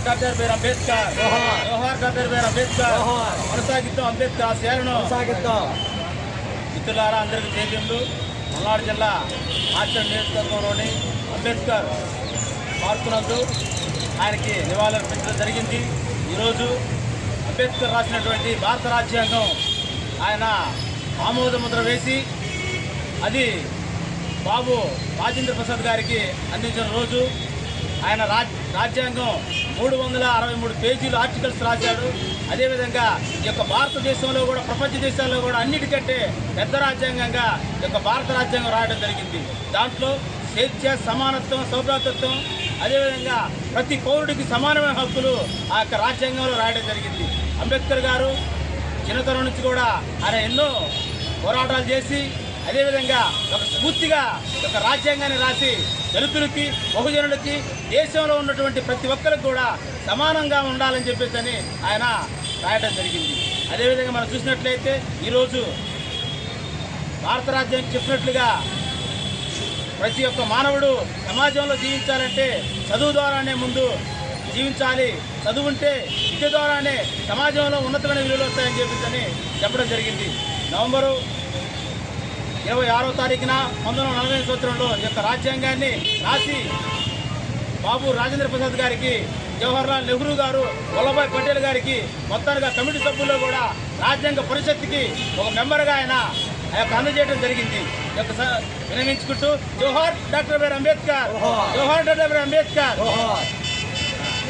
Doctor B R Ambedkar. జోహార్ doctor B R Ambedkar. కొనసాగిద్దాం అంబేద్కర్ ఆశయాలను. మిత్రులారా, అందరికీ జైలు. పల్నాడు జిల్లా ఆచరణ నియోజకవర్గంలోని అంబేద్కర్ పార్కు నందు ఆయనకి నివాళులర్పించడం జరిగింది. ఈరోజు అంబేద్కర్ రాసినటువంటి భారత రాజ్యాంగం ఆయన ఆమోద ముద్ర వేసి అది బాబు రాజేంద్ర ప్రసాద్ గారికి అందించిన రోజు. ఆయన రాజ్యాంగం 363 పేజీలు ఆర్టికల్స్ రాశాడు. అదేవిధంగా ఈ యొక్క భారతదేశంలో కూడా ప్రపంచ దేశాల్లో కూడా అన్నిటికంటే పెద్ద రాజ్యాంగంగా ఈ యొక్క భారత రాజ్యాంగం రాయడం జరిగింది. దాంట్లో స్వేచ్ఛ, సమానత్వం, సౌభ్రాతత్వం, అదేవిధంగా ప్రతి పౌరుడికి సమానమైన హక్కులు ఆ యొక్క రాజ్యాంగంలో రాయడం జరిగింది. అంబేద్కర్ గారు చిన్నతనం నుంచి కూడా ఆయన ఎన్నో పోరాటాలు చేసి అదేవిధంగా ఒక స్ఫూర్తిగా ఒక రాజ్యాంగాన్ని రాసి దళితులకి, బహుజనులకి, దేశంలో ఉన్నటువంటి ప్రతి ఒక్కరికి కూడా సమానంగా ఉండాలని చెప్పేసి ఆయన రాయడం జరిగింది. అదేవిధంగా మనం చూసినట్లయితే ఈరోజు భారత రాజ్యాంగం చెప్పినట్లుగా ప్రతి ఒక్క మానవుడు సమాజంలో జీవించాలంటే చదువు ద్వారానే ముందు జీవించాలి. చదువు ఉంటే విద్య ద్వారానే సమాజంలో ఉన్నతమైన విలువలు వస్తాయని చెప్పేసి చెప్పడం జరిగింది. నవంబరు 26వ తారీఖున 1940 సంవత్సరంలో ఈ యొక్క రాజ్యాంగాన్ని రాసి బాబు రాజేంద్ర ప్రసాద్ గారికి, జవహర్లాల్ నెహ్రూ గారు, వల్లభాయ్ పటేల్ గారికి మొత్తానికి కమిటీ సభ్యుల్లో కూడా రాజ్యాంగ పరిషత్తుకి ఒక మెంబర్గా ఆయన అందజేయడం జరిగింది. వినమించుకుంటూ జోహార్ డాక్టర్ బిఆర్ అంబేద్కర్, జోహార్ డాక్టర్ బిఆర్ అంబేద్కర్.